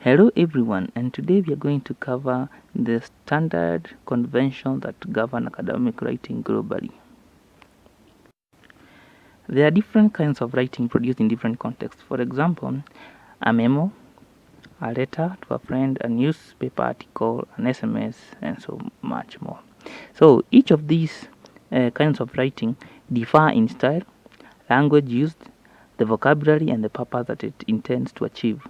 Hello everyone, and today we are going to cover the standard conventions that govern academic writing globally. There are different kinds of writing produced in different contexts. For example, a memo, a letter to a friend, a newspaper article, an SMS, and so much more. So each of these kinds of writing differ in style, language used, the vocabulary, and the purpose that it intends to achieve.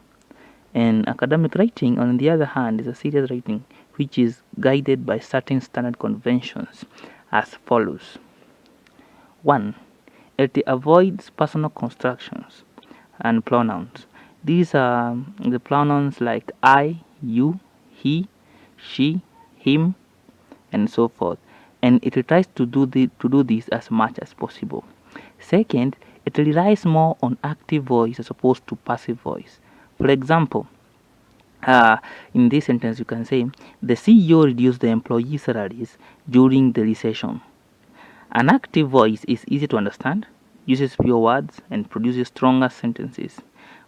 And academic writing, on the other hand, is a serious writing which is guided by certain standard conventions as follows. 1. It avoids personal constructions and pronouns. These are the pronouns like I, you, he, she, him, and so forth. And it tries to do this as much as possible. Second, it relies more on active voice as opposed to passive voice. For example, in this sentence, you can say the CEO reduced the employee salaries during the recession. An active voice is easy to understand, uses fewer words, and produces stronger sentences.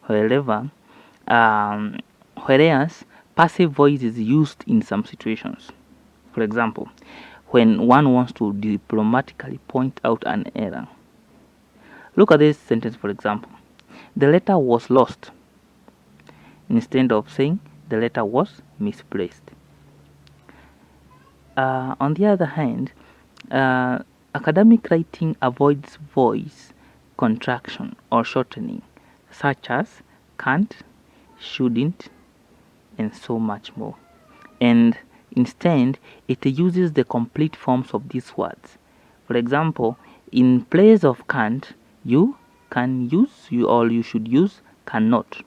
However, um, whereas passive voice is used in some situations. For example, when one wants to diplomatically point out an error. Look at this sentence, for example. The letter was lost. Instead of saying the letter was misplaced. On the other hand, academic writing avoids voice contraction or shortening, such as can't, shouldn't, and so much more. And instead, it uses the complete forms of these words. For example, in place of can't, you can use, you should use cannot.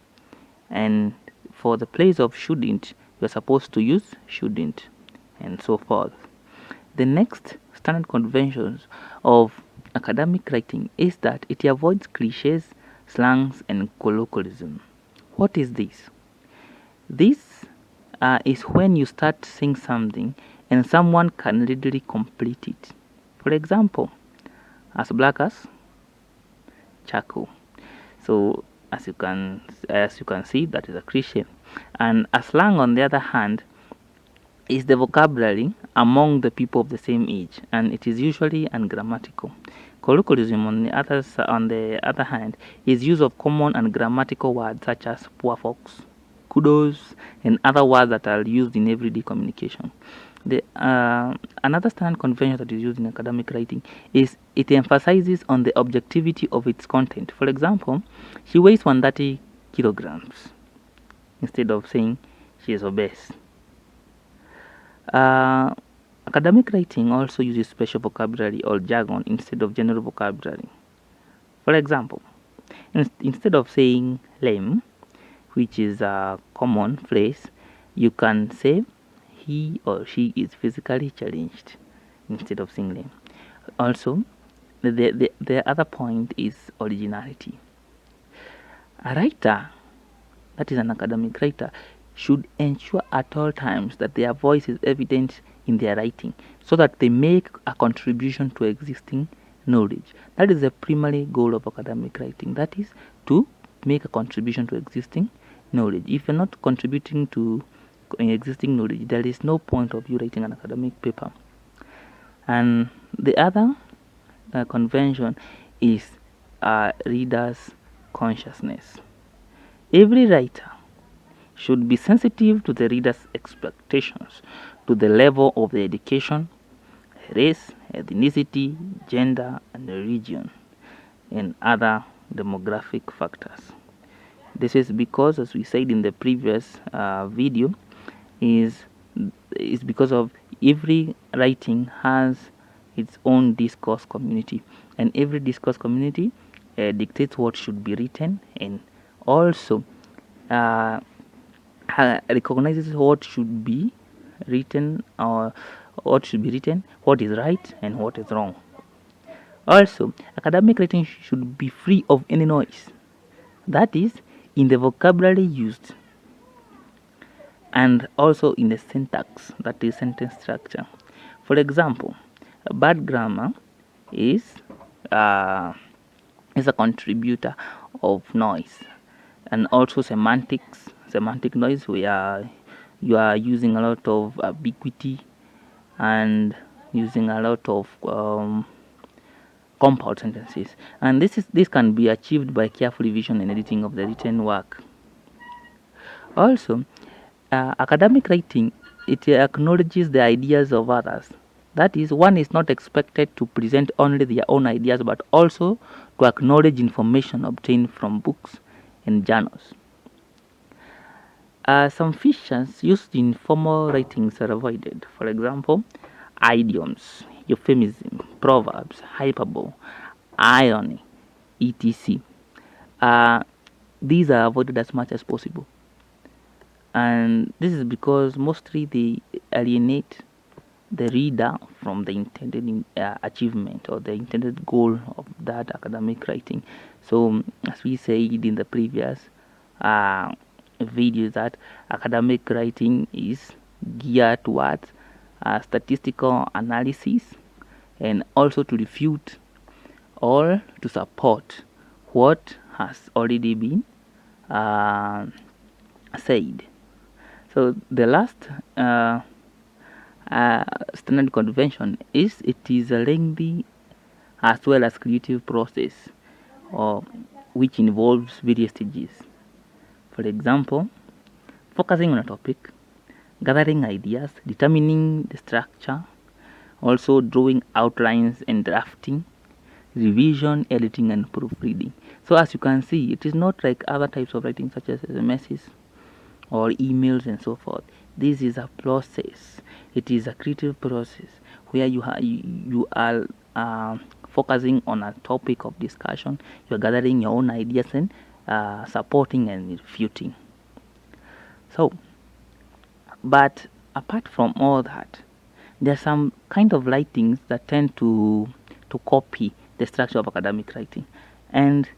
And for the place of shouldn't, you're supposed to use shouldn't, and so forth. The next standard conventions of academic writing is that it avoids cliches, slangs, and colloquialism. What is this? This is when you start saying something and someone can readily complete it. For example, as black as charcoal. So as you can see, that is a cliche. And a slang, on the other hand, is the vocabulary among the people of the same age, and it is usually ungrammatical. Colloquialism, on the other hand, is use of common and grammatical words such as poor folks, kudos, and other words that are used in everyday communication. Another standard convention that is used in academic writing is it emphasizes on the objectivity of its content. For example, she weighs 130 kilograms instead of saying she is obese. Academic writing also uses special vocabulary or jargon instead of general vocabulary. For example, instead of saying lame, which is a common phrase, you can say he or she is physically challenged instead of saying lame. Also, the other point is originality. A writer, that is an academic writer, should ensure at all times that their voice is evident in their writing so that they make a contribution to existing knowledge. That is the primary goal of academic writing, that is to make a contribution to existing knowledge. If you're not contributing to existing knowledge, there is no point of you writing an academic paper. And the other convention is reader's consciousness. Every writer should be sensitive to the reader's expectations, to the level of the education, race, ethnicity, gender, and religion, and other demographic factors. This is because, as we said in the previous video, is because of every writing has its own discourse community, and every discourse community dictates what should be written, and also recognizes what should be written, or what is right and what is wrong. Also, academic writing should be free of any noise, that is, in the vocabulary used, and also in the syntax, that is sentence structure. For example, bad grammar is a contributor of noise, and also semantics semantic noise, where you are using a lot of ambiguity and using a lot of compound sentences, and this can be achieved by careful revision and editing of the written work. Also, academic writing, it acknowledges the ideas of others. That is, one is not expected to present only their own ideas, but also to acknowledge information obtained from books and journals. Some features used in formal writings are avoided. For example, idioms, euphemism, proverbs, hyperbole, irony, etc. These are avoided as much as possible, and this is because mostly they alienate the reader from the intended achievement or the intended goal of that academic writing. So, as we said in the previous uh, video, that academic writing is geared towards statistical analysis and also to refute or to support what has already been said. So the last standard convention is it is a lengthy as well as creative process, or which involves various stages. For example, focusing on a topic, gathering ideas, determining the structure, also drawing outlines and drafting, revision, editing, and proofreading. So as you can see, it is not like other types of writing such as SMSs or emails and so forth. This is a process. It is a creative process where you are focusing on a topic of discussion. You are gathering your own ideas and supporting and refuting. So, but apart from all that, there are some kind of writings that tend to copy the structure of academic writing, and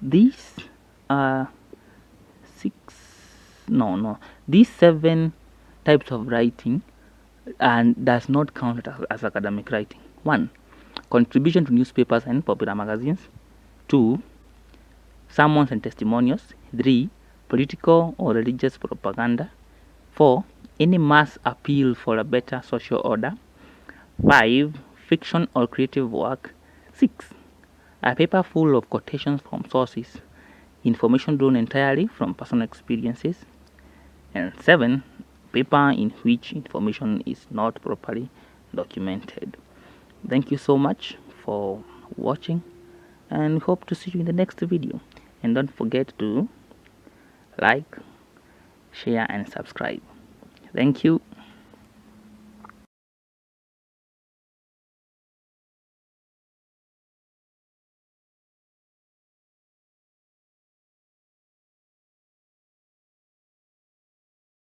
these six no no these 7 types of writing and does not count as academic writing. 1. Contribution to newspapers and popular magazines. 2. Sermons and testimonials. 3. Political or religious propaganda. 4. Any mass appeal for a better social order. 5. Fiction or creative work. 6. A paper full of quotations from sources, information drawn entirely from personal experiences. And 7. Paper in which information is not properly documented. Thank you so much for watching, and hope to see you in the next video. And don't forget to like, share, and subscribe. Thank you.